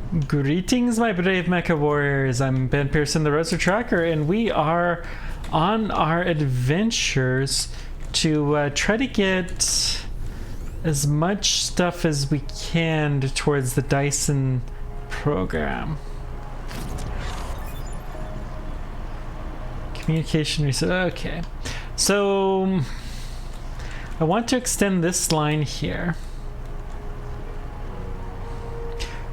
Greetings, my brave mecha warriors. I'm Ben Pearson, the Roaster Tracker, and we are on our adventures to try to get as much stuff as we can towards the Dyson program. Communication research. Okay, so I want to extend this line here.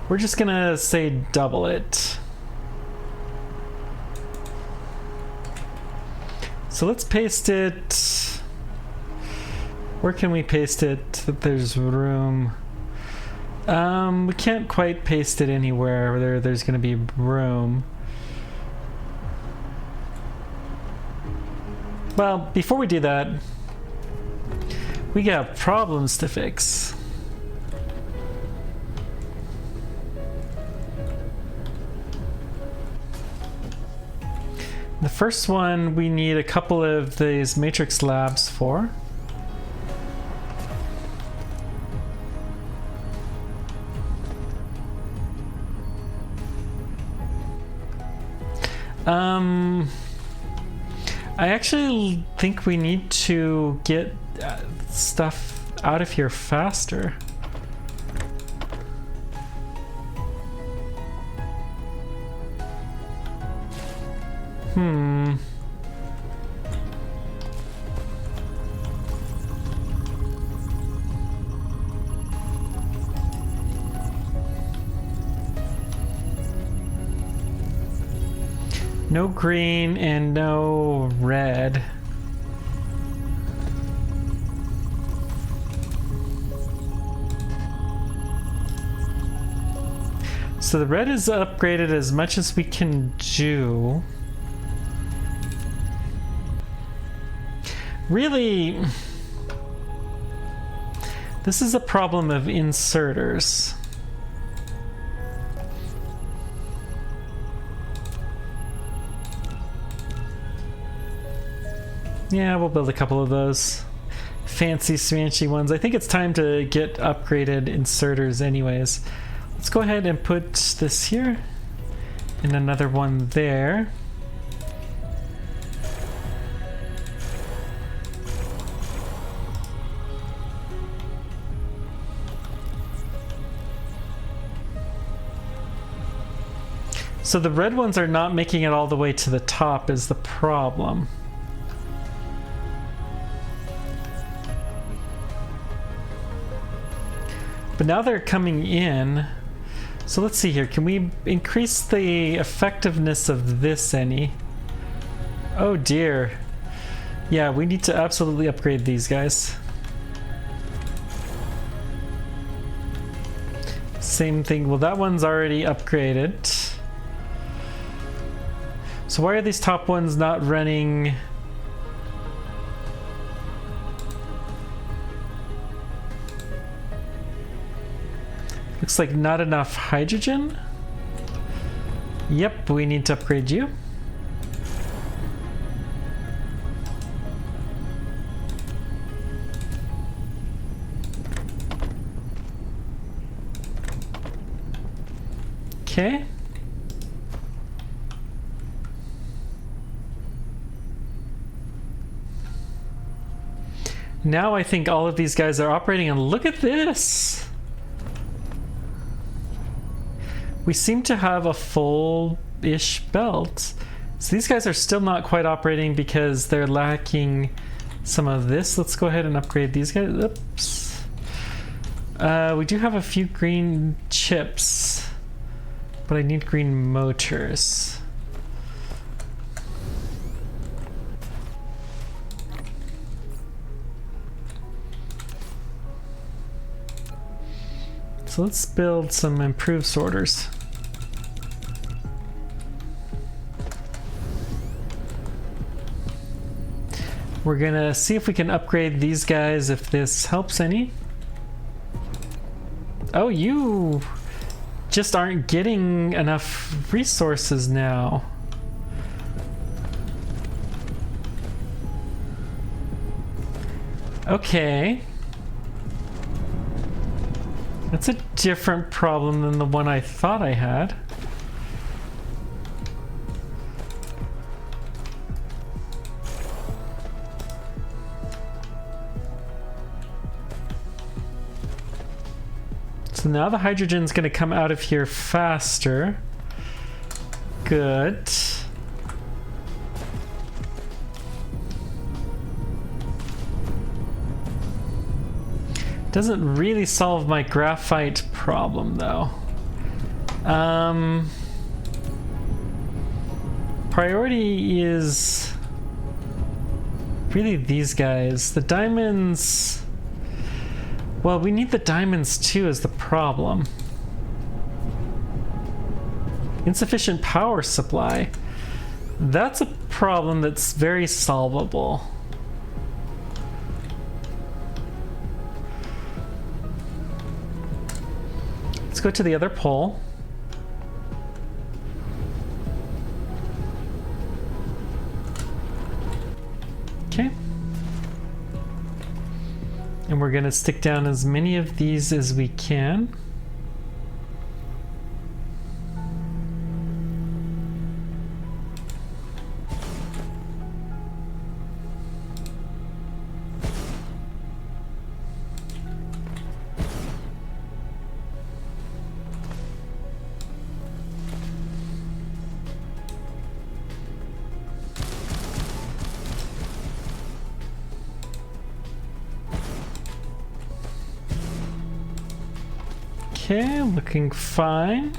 We're just gonna say double it. So let's paste it. Where can we paste it that there's room? We can't quite paste it anywhere where there's gonna be room. Well, before we do that, we got problems to fix. The first one we need a couple of these matrix labs for. I actually think we need to get stuff out of here faster. No green and no red. So the red is upgraded as much as we can do. Really, this is a problem of inserters. Yeah, we'll build a couple of those fancy smanchy ones. I think it's time to get upgraded inserters anyways. Let's go ahead and put this here and another one there. So the red ones are not making it all the way to the top is the problem. But now they're coming in. So let's see here. Can we increase the effectiveness of this any? Oh dear. Yeah, we need to absolutely upgrade these guys. Same thing. Well, that one's already upgraded. So why are these top ones not running? Looks like not enough hydrogen. Yep, we need to upgrade you. Okay. Now I think all of these guys are operating, and look at this! We seem to have a full-ish belt. So these guys are still not quite operating because they're lacking some of this. Let's go ahead and upgrade these guys. Oops. We do have a few green chips, but I need green motors. So let's build some improved sorters. We're gonna see if we can upgrade these guys if this helps any. Oh, you just aren't getting enough resources now. Okay. That's a different problem than the one I thought I had. So now the hydrogen's going to come out of here faster. Good. Doesn't really solve my graphite problem, though. Priority is really these guys. The diamonds... Well, we need the diamonds too is the problem. Insufficient power supply. That's a problem that's very solvable. Let's go to the other pole. Okay. And we're gonna stick down as many of these as we can. Okay, looking fine.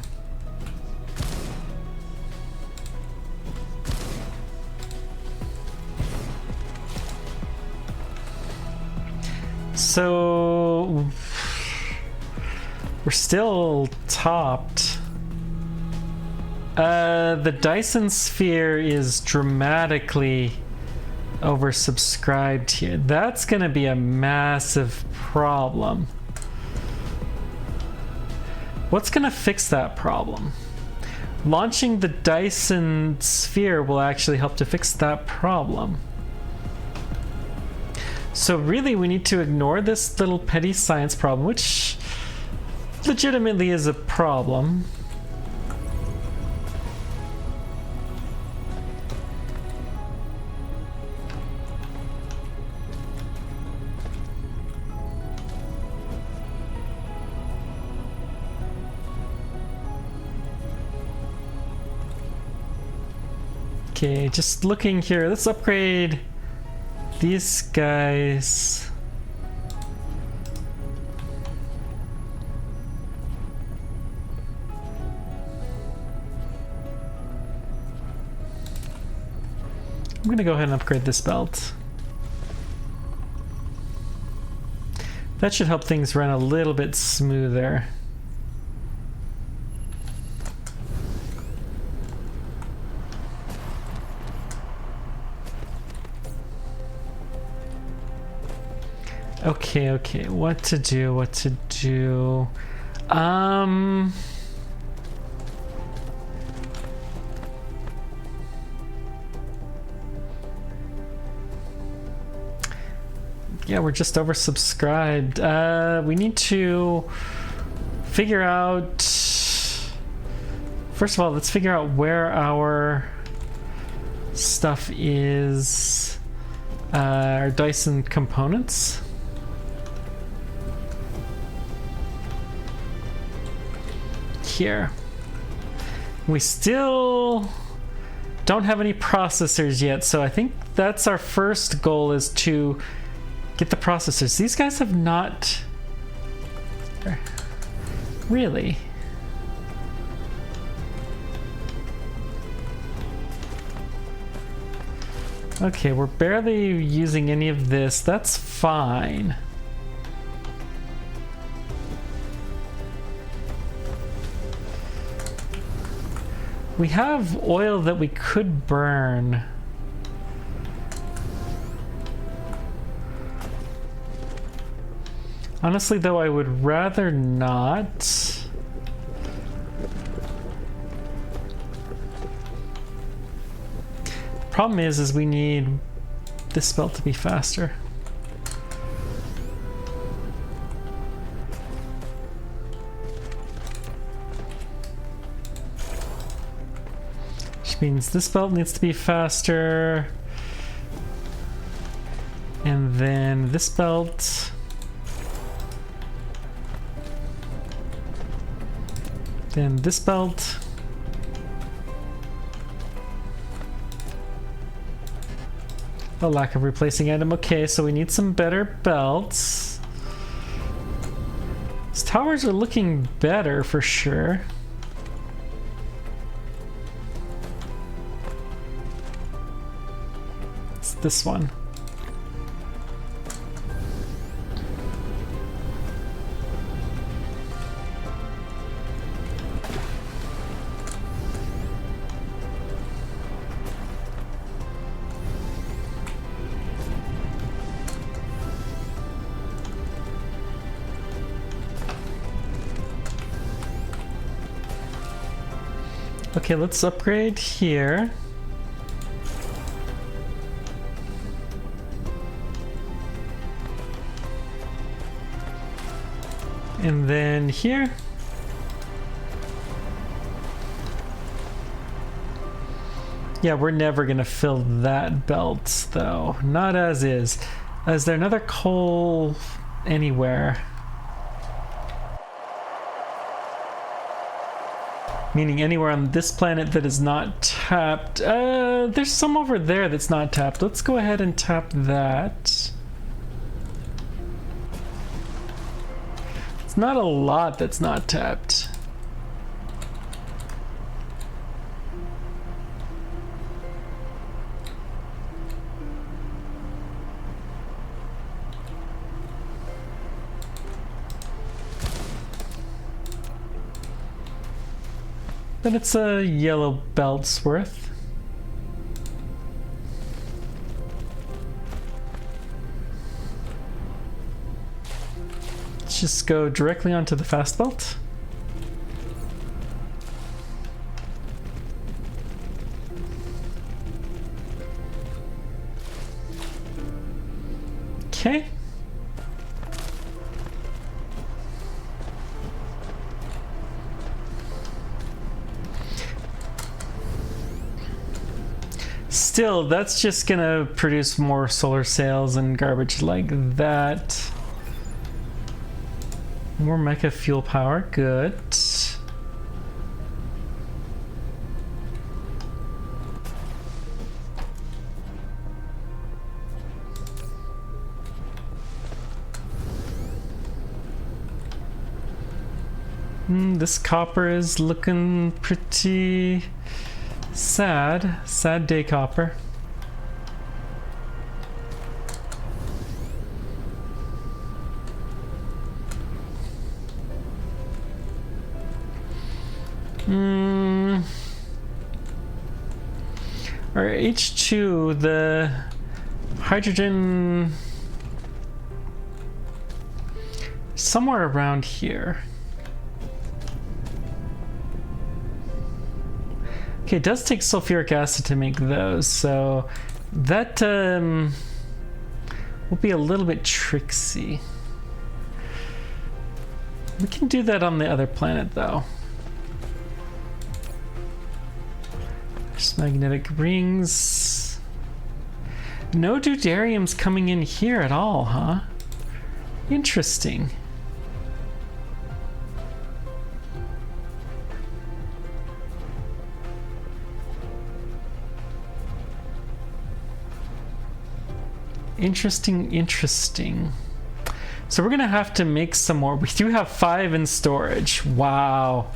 So we're still topped. The Dyson Sphere is dramatically oversubscribed here. That's gonna be a massive problem. What's gonna fix that problem? Launching the Dyson Sphere will actually help to fix that problem. So really we need to ignore this little petty science problem, which legitimately is a problem. Okay, just looking here, let's upgrade these guys. I'm gonna go ahead and upgrade this belt. That should help things run a little bit smoother. Okay, what to do. Yeah, we're just oversubscribed. We need to figure out... First of all, let's figure out where our stuff is. Our Dyson components. Here. We still don't have any processors yet, so I think that's our first goal, is to get the processors. These guys have not... Really? Okay, we're barely using any of this. That's fine. We have oil that we could burn. Honestly, though, I would rather not. Problem is we need this belt to be faster. Which means this belt needs to be faster. And then this belt. Then this belt. A lack of replacing item. Okay, so we need some better belts. These towers are looking better for sure. It's this one. Okay, let's upgrade here. And then here. Yeah, we're never gonna fill that belt though. Not as is. Is there another coal anywhere? Meaning anywhere on this planet that is not tapped. There's some over there that's not tapped. Let's go ahead and tap that. It's not a lot that's not tapped. Then it's a yellow belt's worth. Let's just go directly onto the fast belt. Okay. Still, that's just gonna produce more solar sails and garbage like that. More mecha fuel power, good. This copper is looking pretty sad. Sad day, copper. Or H2, the hydrogen somewhere around here. Okay, it does take sulfuric acid to make those, so that will be a little bit tricksy. We can do that on the other planet, though. There's magnetic rings. No deuterium's coming in here at all, huh? Interesting. Interesting. So we're gonna have to make some more. We do have 5 in storage. Wow.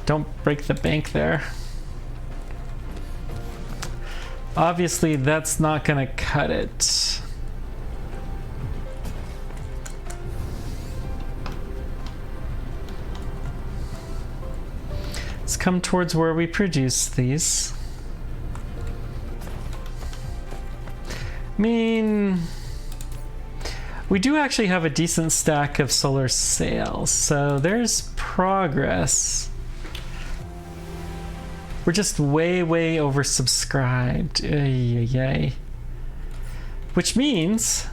Don't break the bank there. Obviously, that's not gonna cut it. Let's come towards where we produce these. I mean, we do actually have a decent stack of solar sails, so there's progress. We're just way oversubscribed. Yay. Which means,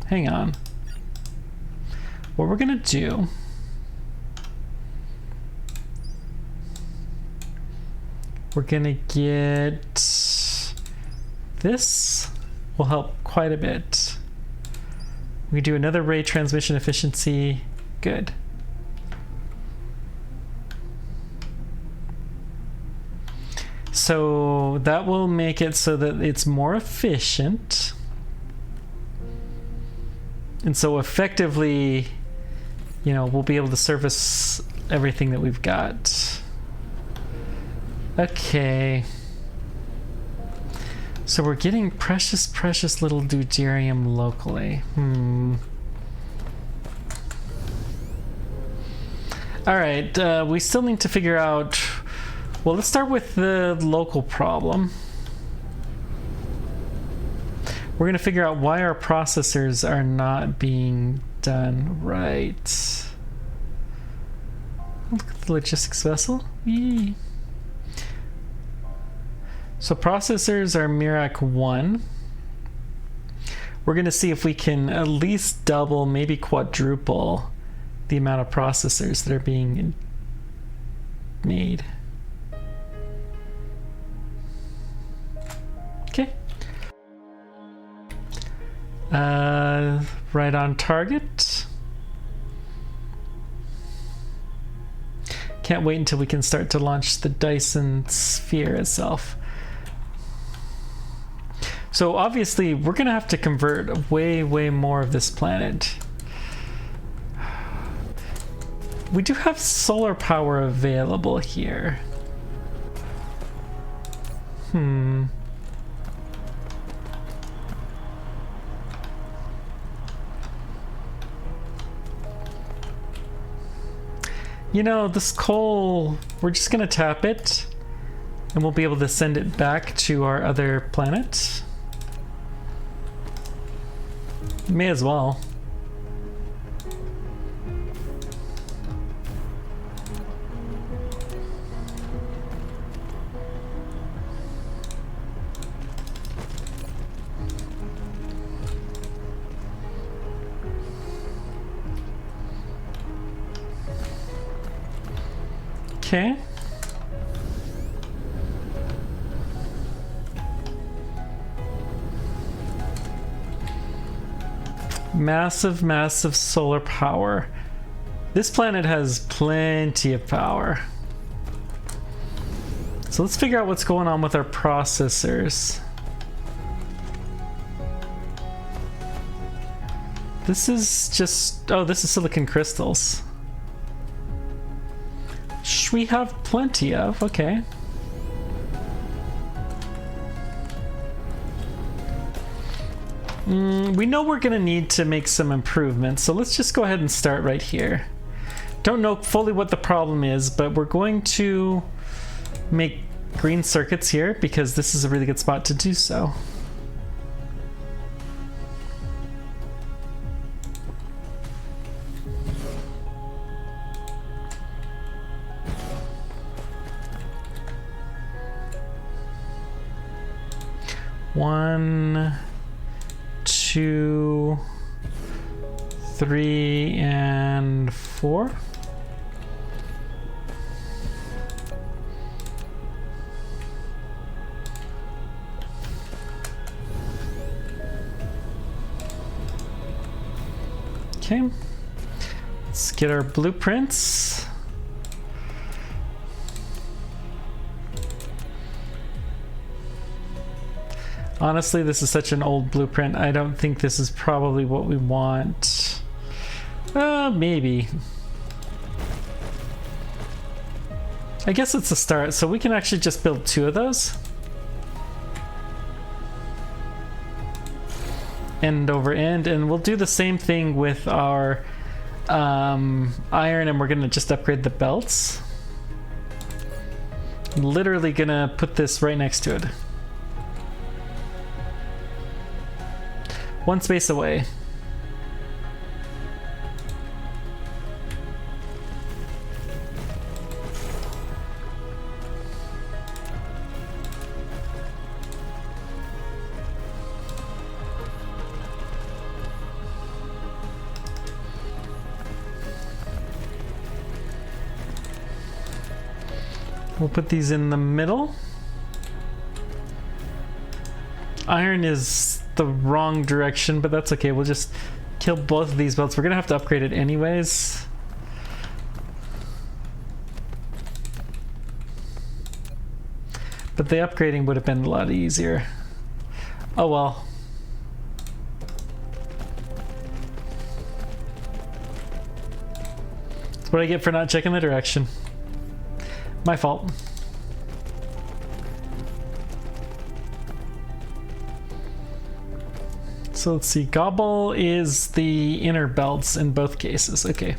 hang on. What we're gonna do We're gonna get this will help quite a bit. We do another ray transmission efficiency. Good. So that will make it so that it's more efficient. And so effectively, you know, we'll be able to service everything that we've got. Okay. So we're getting precious, precious little deuterium locally. All right, we still need to figure out, well, let's start with the local problem. We're gonna figure out why our processors are not being done right. Look at the logistics vessel. Yee. So processors are Mirac 1. We're gonna see if we can at least double, maybe quadruple the amount of processors that are being made. Okay. Right on target. Can't wait until we can start to launch the Dyson Sphere itself. So obviously we're gonna have to convert way, way more of this planet. We do have solar power available here. You know, this coal, we're just gonna tap it and we'll be able to send it back to our other planet. May as well. Okay. Massive, massive solar power. This planet has plenty of power. So let's figure out what's going on with our processors. This is just, oh, this is silicon crystals. We have plenty of, okay. We know we're gonna need to make some improvements, so let's just go ahead and start right here. Don't know fully what the problem is, but we're going to make green circuits here because this is a really good spot to do so. One, 2, 3, and 4. Okay, let's get our blueprints. Honestly, this is such an old blueprint. I don't think this is probably what we want. Maybe. I guess it's a start, so we can actually just build 2 of those. End over end, and we'll do the same thing with our iron, and we're gonna just upgrade the belts. I'm literally gonna put this right next to it. One space away. We'll put these in the middle. iron is the wrong direction, but that's okay. We'll just kill both of these belts. We're gonna have to upgrade it anyways. But the upgrading would have been a lot easier. Oh well. That's what I get for not checking the direction. My fault. So let's see, gobble is the inner belts in both cases. Okay.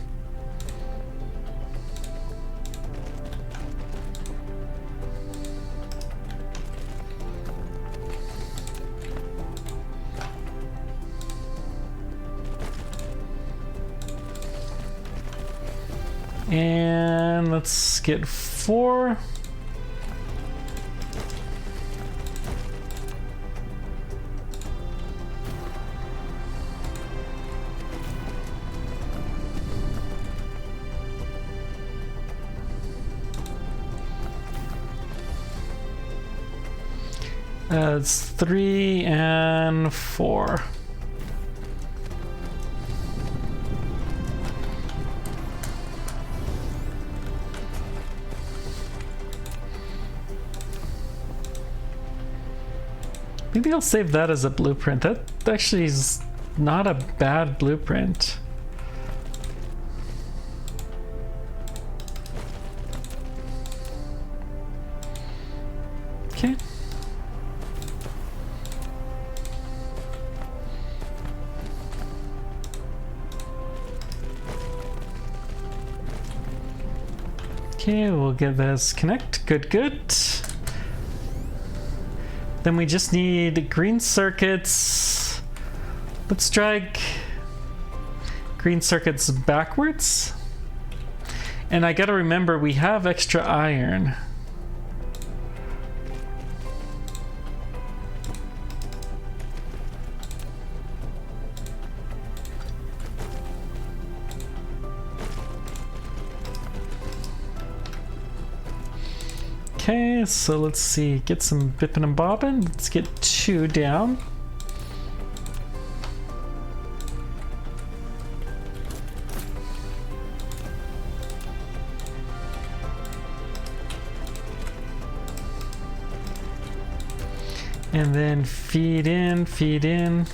And let's get 4. It's 3 and 4. Maybe I'll save that as a blueprint. That actually is not a bad blueprint. Okay. Okay, we'll get this connect. Good, good. Then we just need green circuits. Let's drag green circuits backwards. And I gotta remember we have extra iron. Okay, so let's see, get some bipping and bobbing. Let's get 2 down. And then feed in, feed in.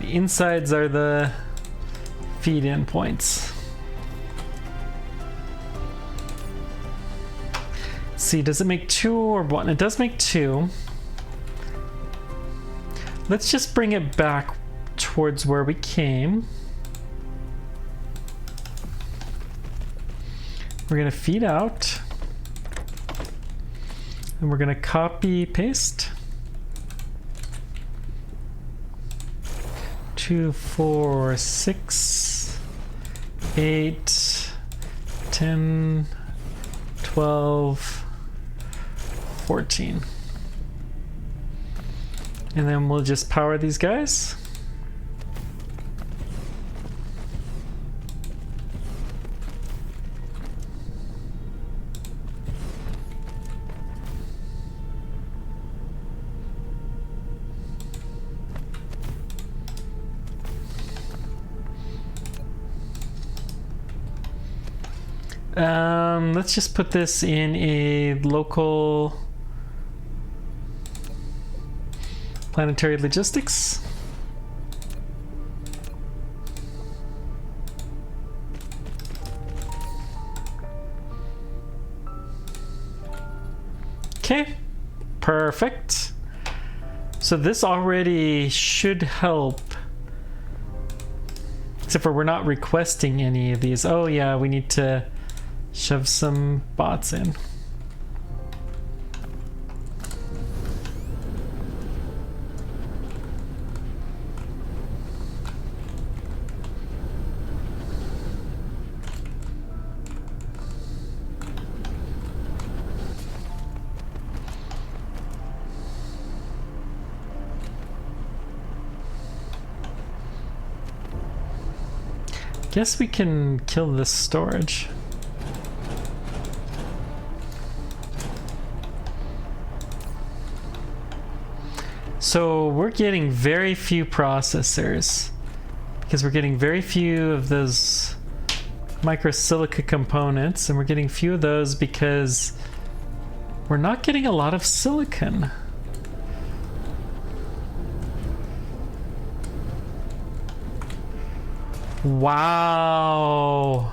Insides are the feed-in points. Let's see, does it make 2 or 1? It does make 2. Let's just bring it back towards where we came. We're gonna feed out. And we're gonna copy paste. 2, 4, 6, 8, 10, 12, 14. And then we'll just power these guys. Let's just put this in a local planetary logistics. Okay, perfect. So this already should help. Except for we're not requesting any of these. Oh yeah, we need to shove some bots in. guess we can kill this storage. So we're getting very few processors because we're getting very few of those microsilica components, and we're getting few of those because we're not getting a lot of silicon. Wow.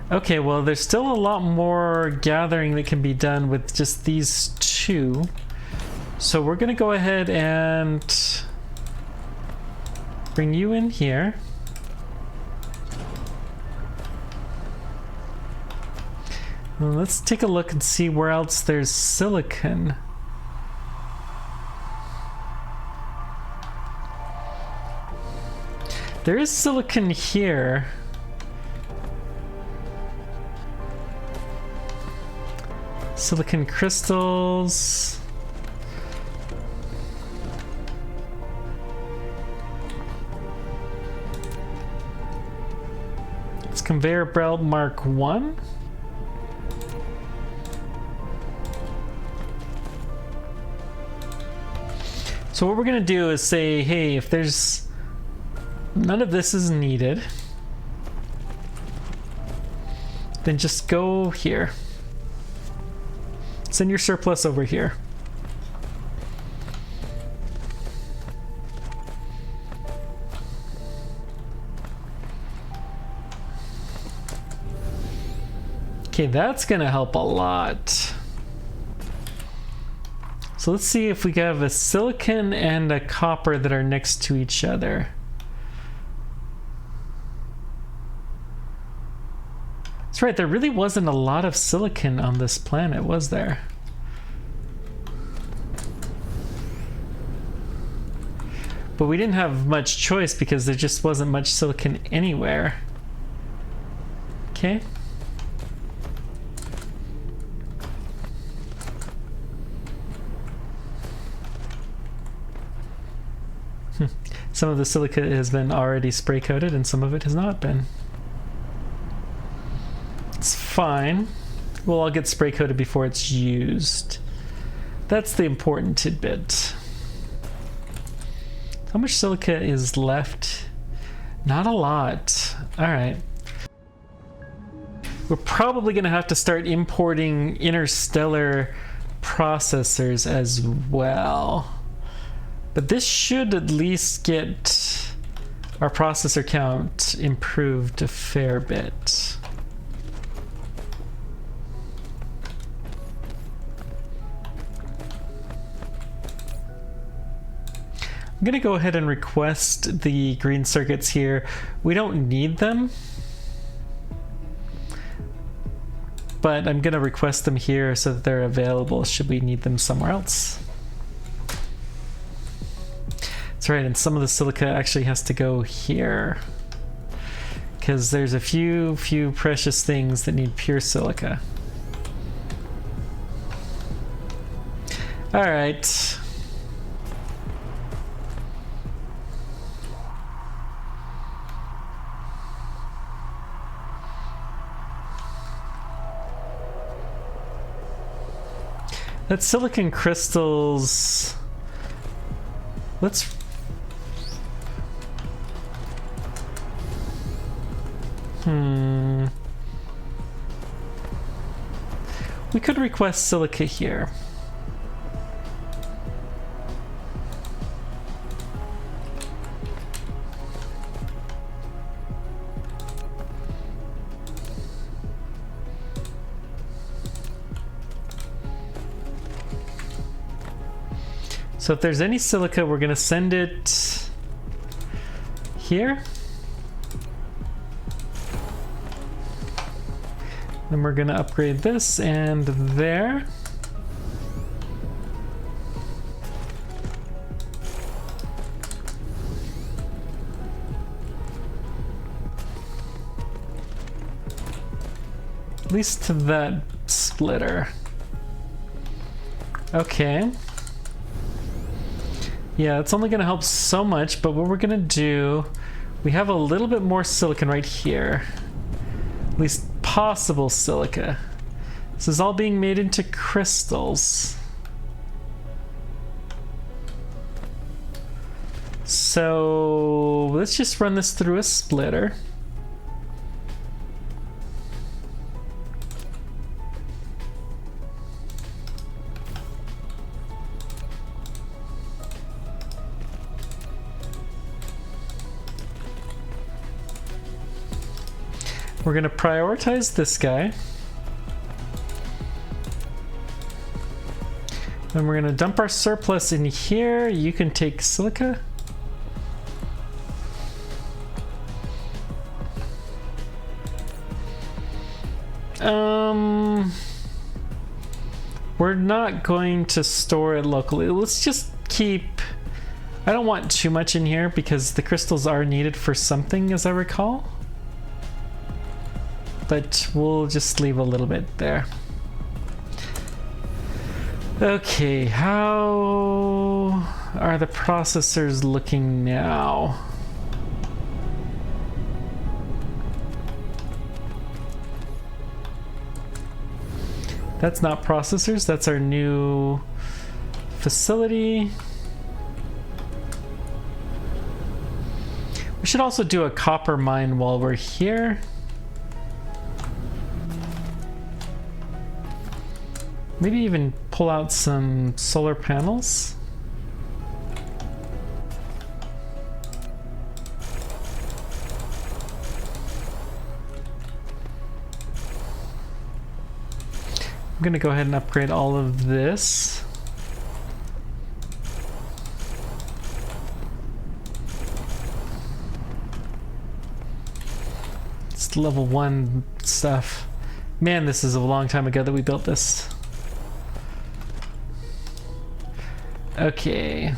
Okay, well, there's still a lot more gathering that can be done with just these two. So we're gonna go ahead and bring you in here. Well, let's take a look and see where else there's silicon. There is silicon here. Silicon crystals. It's conveyor belt Mark 1. So what we're gonna do is say, hey, if there's none of this is needed, then just go here. Send your surplus over here. Okay, that's gonna help a lot. So let's see if we have a silicon and a copper that are next to each other. That's right, there really wasn't a lot of silicon on this planet, was there? But we didn't have much choice because there just wasn't much silicon anywhere. Okay. Some of the silica has been already spray coated and some of it has not been. It's fine. We'll all get spray coated before it's used. That's the important tidbit. How much silica is left? Not a lot. All right. We're probably going to have to start importing interstellar processors as well. But this should at least get our processor count improved a fair bit. I'm gonna go ahead and request the green circuits here. We don't need them, but I'm gonna request them here so that they're available should we need them somewhere else. That's right, and some of the silica actually has to go here because there's a few precious things that need pure silica. All right. That silicon crystals, let's we could request silica here. So if there's any silica, we're going to send it here. Then we're going to upgrade this and there. At least to that splitter. Okay. Yeah, it's only going to help so much, but what we're going to do, we have a little bit more silicon right here. At least possible silica. This is all being made into crystals. So let's just run this through a splitter. We're going to prioritize this guy. And we're going to dump our surplus in here. You can take silica. We're not going to store it locally. Let's just keep... I don't want too much in here because the crystals are needed for something, as I recall. But we'll just leave a little bit there. Okay, how are the processors looking now? That's not processors, that's our new facility. We should also do a copper mine while we're here. Maybe even pull out some solar panels. I'm gonna go ahead and upgrade all of this. It's level 1 stuff. Man, this is a long time ago that we built this. Okay.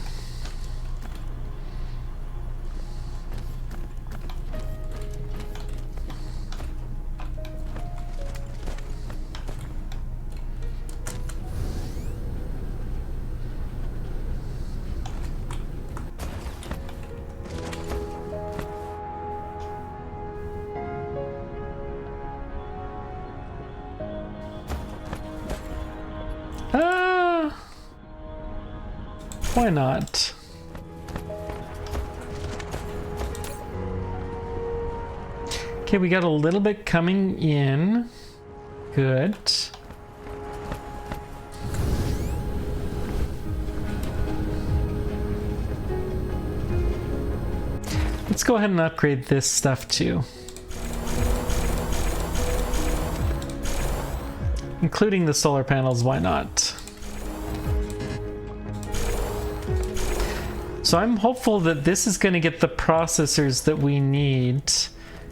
Why not? Okay, we got a little bit coming in. Good. Let's go ahead and upgrade this stuff too. Including the solar panels, why not? So I'm hopeful that this is going to get the processors that we need,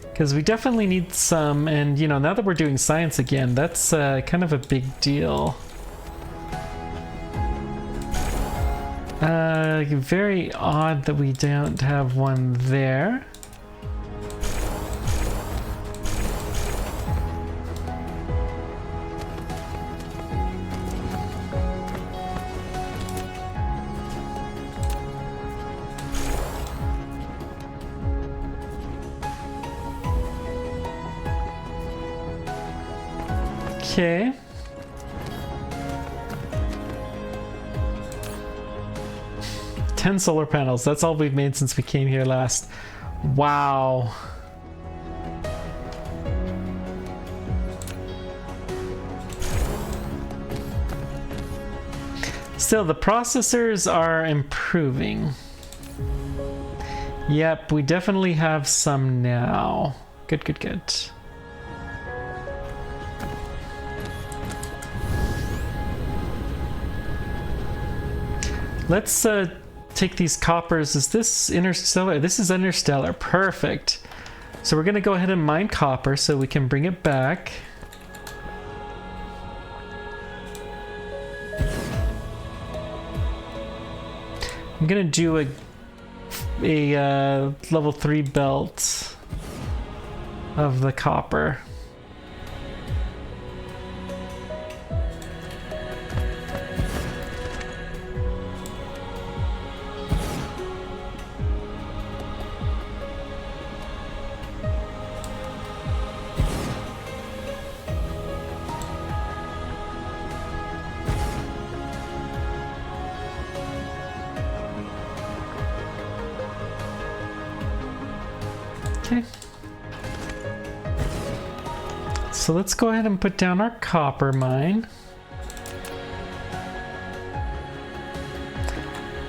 because we definitely need some, and you know, now that we're doing science again, that's kind of a big deal. Very odd that we don't have one there. Okay. Ten solar panels. That's all we've made since we came here last. Wow. Still, the processors are improving. Yep, we definitely have some now. Good, good, good. Let's take these coppers. Is this interstellar? This is interstellar. Perfect. So we're going to go ahead and mine copper so we can bring it back. I'm going to do a level 3 belt of the copper. Okay. So let's go ahead and put down our copper mine.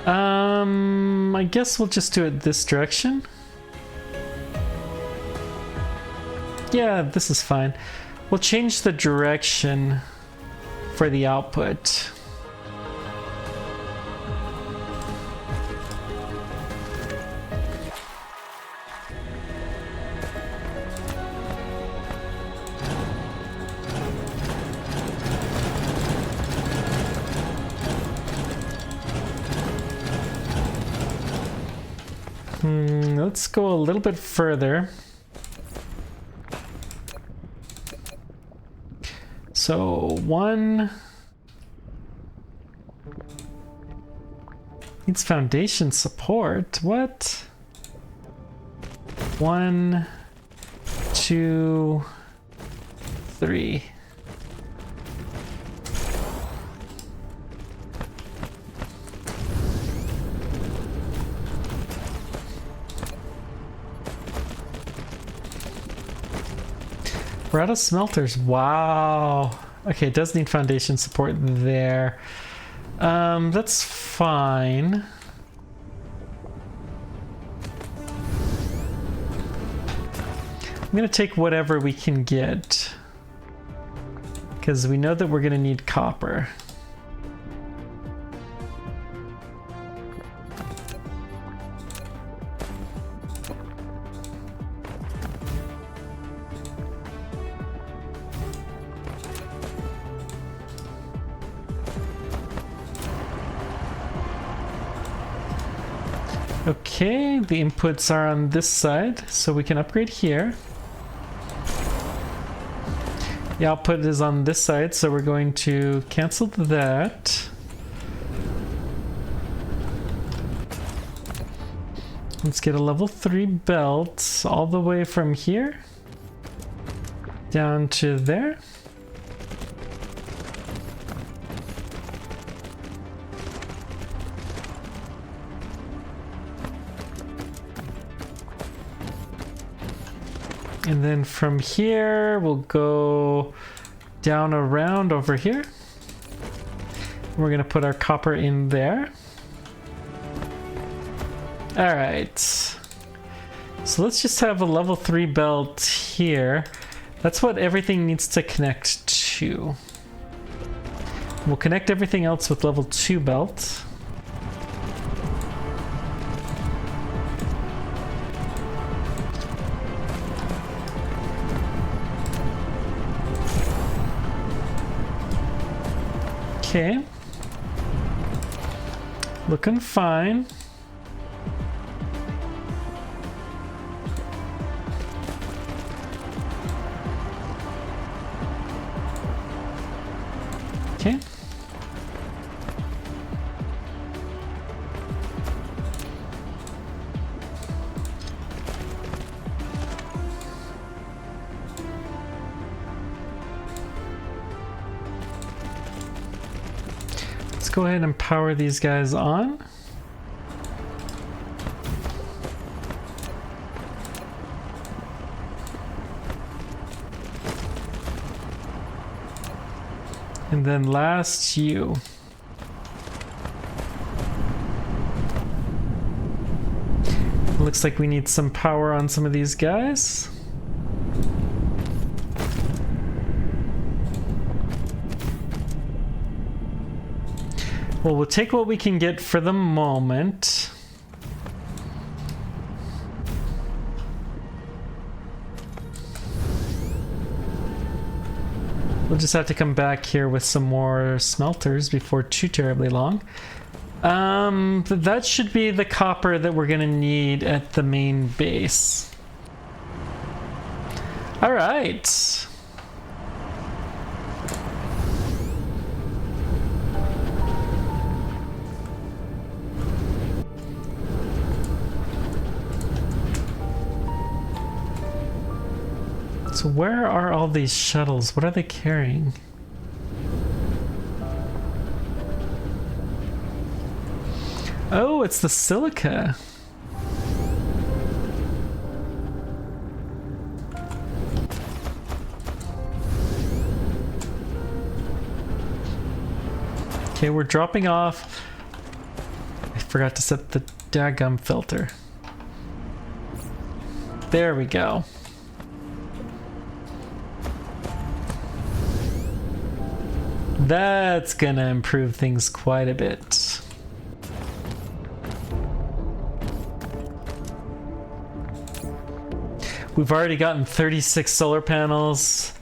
I guess we'll just do it this direction. Yeah, this is fine. We'll change the direction for the output. Let's go a little bit further. So one needs foundation support. What? 1, 2, 3. We're out of smelters. Wow. Okay, it does need foundation support there. That's fine. I'm gonna take whatever we can get, because we know that we're gonna need copper. Okay, the inputs are on this side, so we can upgrade here. The output is on this side, so we're going to cancel that. Let's get a level 3 belt all the way from here down to there. And then from here, we'll go down around over here. We're gonna put our copper in there. All right. So let's just have a level 3 belt here. That's what everything needs to connect to. We'll connect everything else with level 2 belt. Okay, looking fine. Okay. Go ahead and power these guys on. And then last you. Looks like we need some power on some of these guys. Well, we'll take what we can get for the moment. We'll just have to come back here with some more smelters before too terribly long. That should be the copper that we're gonna need at the main base. All right. So where are all these shuttles? What are they carrying? Oh, it's the silica. Okay, we're dropping off. I forgot to set the daggum filter. There we go. That's gonna improve things quite a bit. We've already gotten 36 solar panels.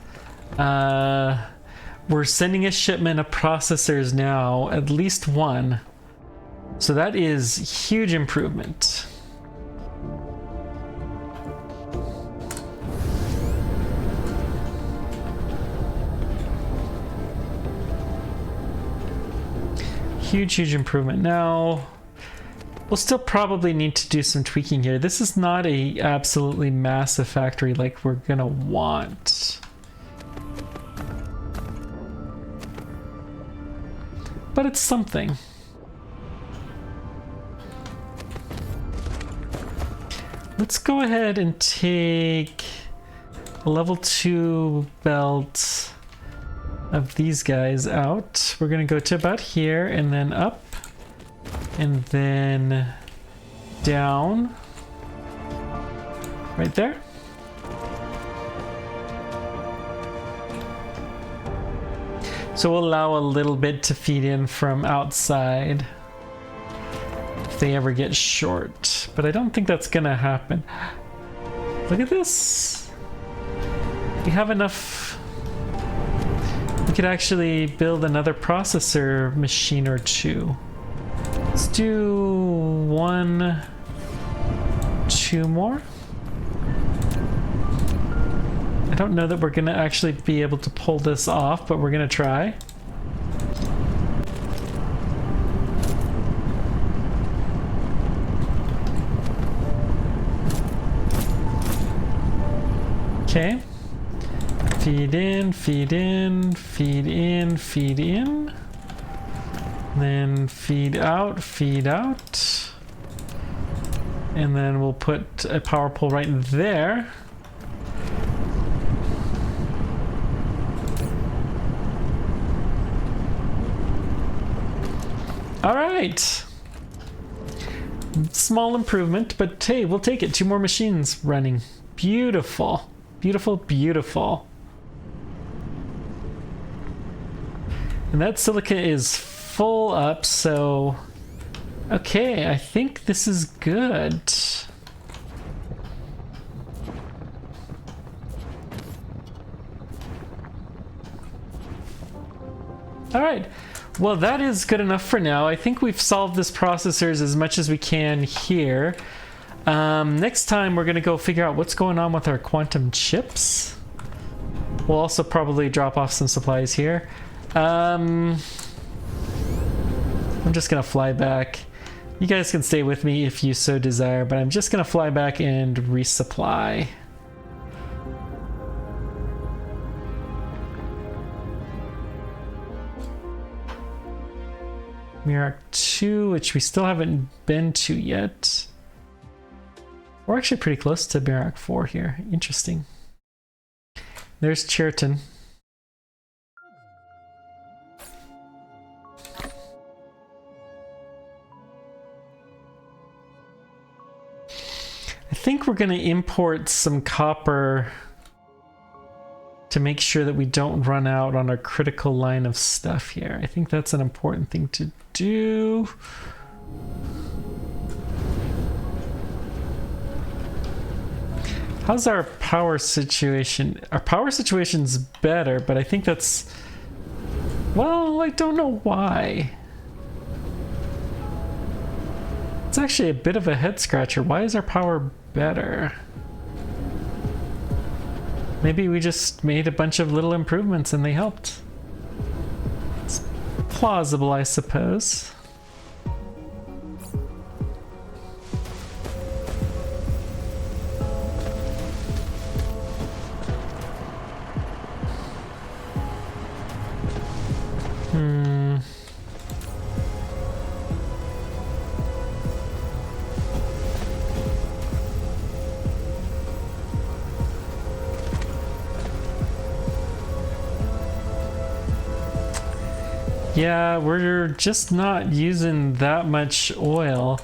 We're sending a shipment of processors now, at least one. So that is huge improvement. Huge improvement. Now, we'll still probably need to do some tweaking here. This is not a absolutely massive factory like we're gonna want. But it's something. Let's go ahead and take a level 2 belt of these guys out. We're gonna go to about here and then up and then down right there. So we'll allow a little bit to feed in from outside if they ever get short, but I don't think that's gonna happen. Look at this. We have enough. We could actually build another processor machine or two. Let's do 1, 2 more. I don't know that we're gonna actually be able to pull this off, but we're gonna try. Okay. Feed in, feed in, feed in, feed in. Then feed out, feed out. And then we'll put a power pole right there. All right. Small improvement, but hey, we'll take it. 2 more machines running. Beautiful. Beautiful, beautiful. And that silica is full up, so okay, I think this is good. All right. Well, that is good enough for now. I think we've solved this processors as much as we can here. Next time we're gonna go figure out what's going on with our quantum chips. We'll also probably drop off some supplies here. I'm just gonna fly back. You guys can stay with me if you so desire, but I'm just gonna fly back and resupply. Mirak 2, which we still haven't been to yet. We're actually pretty close to Mirak 4 here. Interesting. There's Cheriton. I think we're going to import some copper to make sure that we don't run out on our critical line of stuff here. I think that's an important thing to do. How's our power situation? Our power situation's better, but I think that's... Well, I don't know why. It's actually a bit of a head scratcher. Why is our power better? Maybe we just made a bunch of little improvements and they helped. It's plausible, I suppose. Yeah, we're just not using that much oil.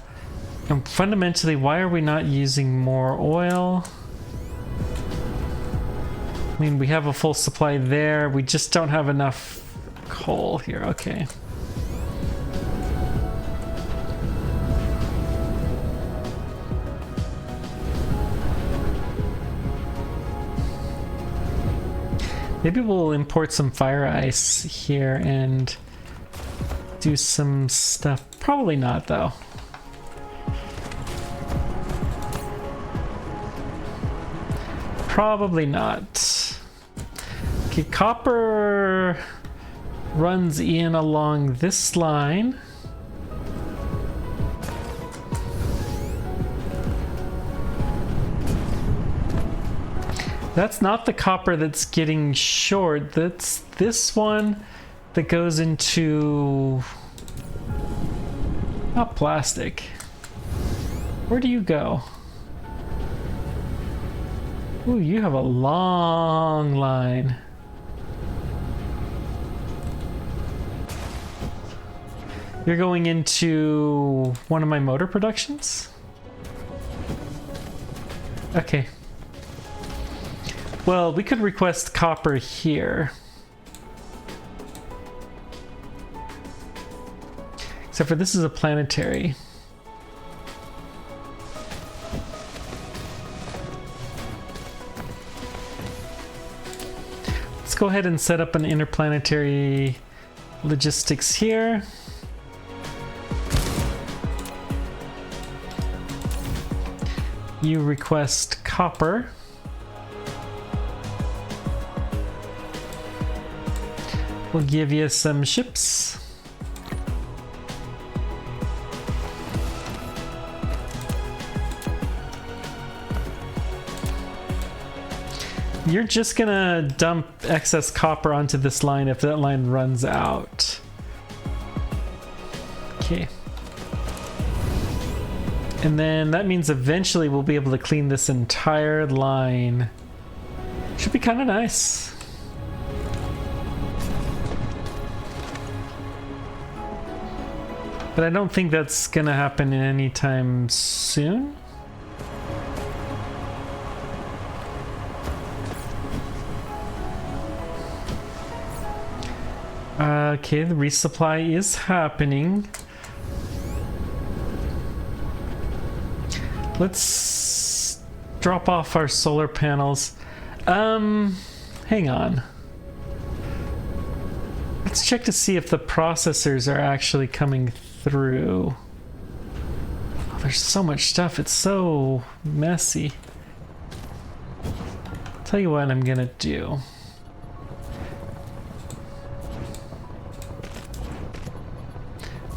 And fundamentally, why are we not using more oil? I mean, we have a full supply there. We just don't have enough coal here. Okay. Maybe we'll import some fire ice here and do some stuff. Probably not, though. Probably not. Okay, copper runs in along this line. That's not the copper that's getting short. That's this one that goes into... not plastic. Where do you go? Ooh, you have a long line. You're going into one of my motor productions? Okay. Well, we could request copper here. Except for this is a planetary. Let's go ahead and set up an interplanetary logistics here. You request copper. We'll give you some ships. You're just gonna dump excess copper onto this line if that line runs out. Okay. And then that means eventually we'll be able to clean this entire line. Should be kind of nice. But I don't think that's gonna happen anytime soon. Okay, the resupply is happening. Let's drop off our solar panels. Hang on. Let's check to see if the processors are actually coming through. Oh, there's so much stuff. It's so messy. Tell you what I'm gonna do.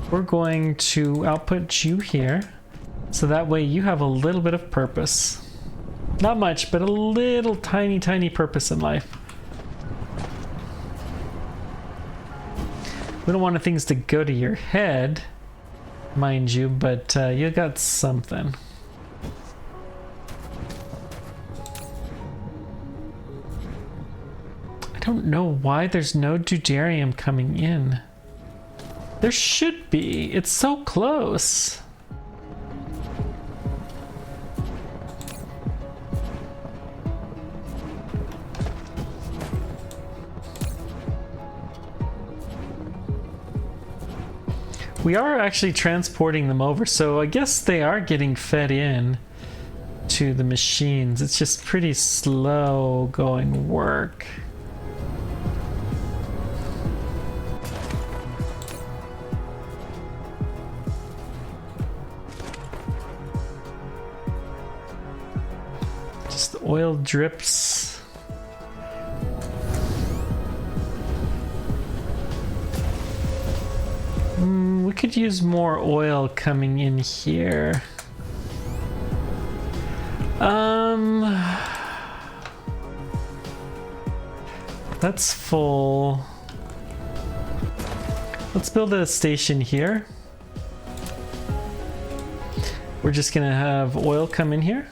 We're going to output you here, so that way you have a little bit of purpose. Not much, but a little tiny, tiny purpose in life. We don't want things to go to your head, mind you, but you got something. I don't know why there's no deuterium coming in. There should be. It's so close. We are actually transporting them over, so I guess they are getting fed in to the machines. It's just pretty slow going work. Just the oil drips. We could use more oil coming in here. That's full. Let's build a station here. We're just gonna have oil come in here.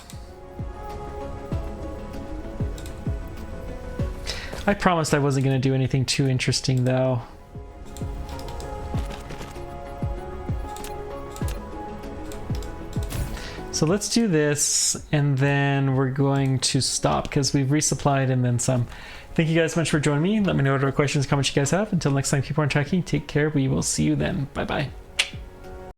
I promised I wasn't gonna do anything too interesting though. So let's do this, and then we're going to stop because we've resupplied and then some. Thank you guys so much for joining me. Let me know what other questions, comments you guys have. Until next time, keep on tracking. Take care. We will see you then. Bye-bye.